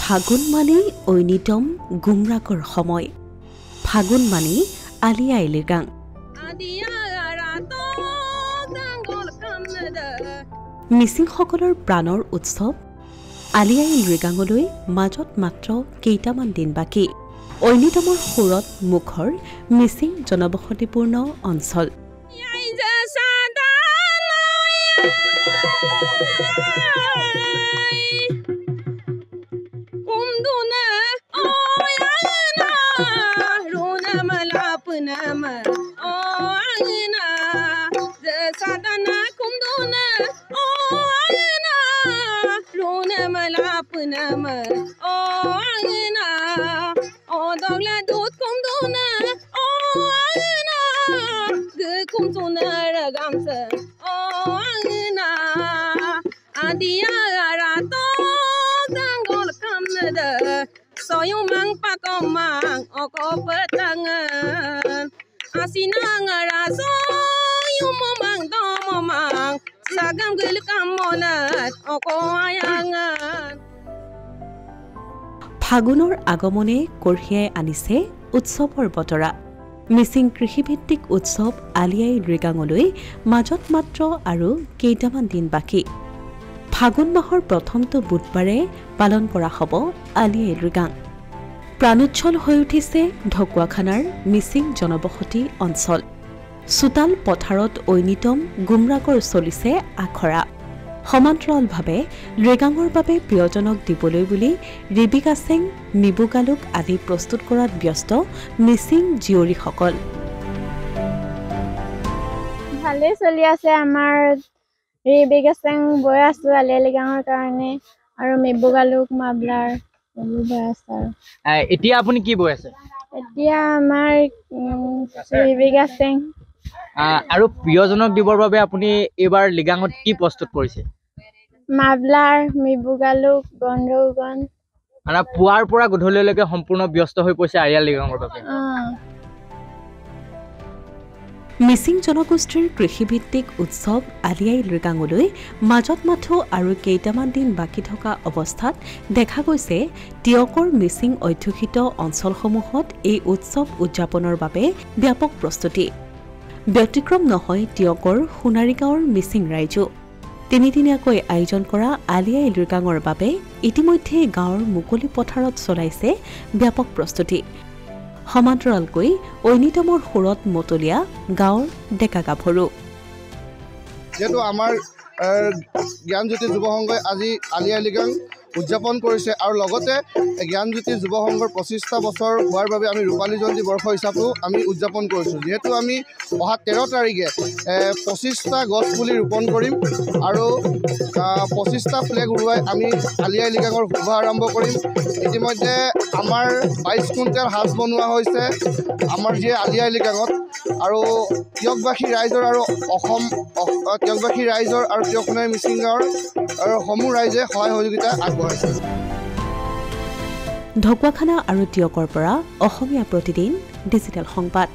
ফাগুন মানেই ঐনিতম গুমৰাকৰ সময় ফাগুন মানেই আলি আই লৃগাং মিচিংসকলৰ প্ৰাণৰ উৎসৱ আলি আই লৃগাঙলৈ মাজত মাত্ৰ কেইটামান দিন বাকী ঐনিতমৰ সুৰত মুখৰ মিচিং জনবসতিপূৰ্ণ অঞ্চল Soyumang pakomang oko petangan asinang raso yumomang domomang sagam gilkamonat oko ayangan ফাগুনৰ আগমনে কঢ়িয়াই আনিছে উৎসৱৰ বতৰা মিচিং কৃষিভিত্তিক উৎসৱ আলি আই লৃগাঙলৈ মাজত মাত্ৰ আৰু কেইটামান দিন বাকী ফাগুন মাহৰ প্ৰথমটো বুধবাৰে পালন কৰা হ'ব আলি আই লৃগাং প্ৰাণোচ্ছল হৈ উঠিছে ঢকুৱাখানাৰ মিচিং জনবসতি অঞ্চল চোতাল পথাৰত ঐনিতম গুমৰাকৰ চলিছে আখৰা সমান্তৰালভাৱে লৃগাঙৰ বাবে প্ৰিয়জনক দিবলৈ বুলি ৰিবিকা সিং মিবুগালুক আদি প্ৰস্তুত কৰাত ব্যস্ত মিচিং জীয়ৰীসকল ভালে চলি আছে আমাৰ ৰিবিকা সিং বৈ আছো আলি আই লৃগাঙৰ কাৰণে আৰু মিবুগালুক মাবলাৰ বৈ আছে এতিয়া আপুনি কি বৈ আছে এতিয়া আমাৰ ৰিবিকা সিং আৰু প্ৰিয়জনক দিবৰ বাবে আপুনি এইবাৰ লৃগাঙত কি প্ৰস্তুত কৰিছে মাবলাৰ মিবুগালুক গন্ধৌগন মানে পুৱাৰ পৰা গধূলিলৈকে সম্পূৰ্ণ ব্যস্ত হৈ পৰিছে আলি আই লৃগাঙৰ বাবে মিচিং জনগোষ্ঠীৰ কৃষিভিত্তিক উৎসৱ আলি আই লৃগাঙলৈ মাজত মাথো আৰু কেইটামান দিন বাকী থকা অৱস্থাত দেখা গৈছে টিয়কৰ মিচিং অধ্যুষিত অঞ্চলসমূহত এই উৎসৱ উদযাপনৰ বাবে ব্যাপক প্ৰস্তুতি ব্যতিক্ৰম নহয় টিয়কৰ সোণাৰী গাঁৱৰ মিচিং ৰাইজো তিনিদিনীয়াকৈ আয়োজন কৰা আলি আই লৃগাঙৰ বাবে ইতিমধ্যে গাঁৱৰ মুকলি পথাৰত চলাইছে ব্যাপক প্ৰস্তুতি সমান্তৰালকৈ ঐনিতমৰ সুৰত মতলীয়া গাঁৱৰ ডেকা গাভৰু যেহেতু আমাৰ জ্ঞানজ্যোতি যুৱ সংঘই আজি আলি আই লৃগাং উদযাপন কৰিছে আৰু লগতে জ্ঞানজ্যোতি যুৱ সংঘৰ 25টা বছৰ হোৱাৰ বাবে আমি ৰূপালী জয়ন্তী বৰ্ষ হিচাপেও আমি উদযাপন কৰিছোঁ যিহেতু আমি অহা 13 তাৰিখে 25টা গছ পুলি ৰোপণ কৰিম আৰু 25টা ফ্লেগ উৰুৱাই আমি আলি আই লৃগাঙৰ শুভ আৰম্ভ কৰিম ইতিমধ্যে আমাৰ 22 কুইণ্টেল সাজ বনোৱা হৈছে আমাৰ যি আলি আই লৃগাঙত আৰু টিয়কবাসী ৰাইজৰ আৰু অসম টিয়কবাসী ৰাইজৰ আৰু টিয়কসোণাৰী মিচিং গাঁৱৰ আৰু সমূহ ৰাইজে সহায় সহযোগিতা আগবঢ়াইছে ঢকুৱাখানা আৰু টিয়কৰ পৰা অসমীয়া প্ৰতিদিন ডিজিটেল সংবাদ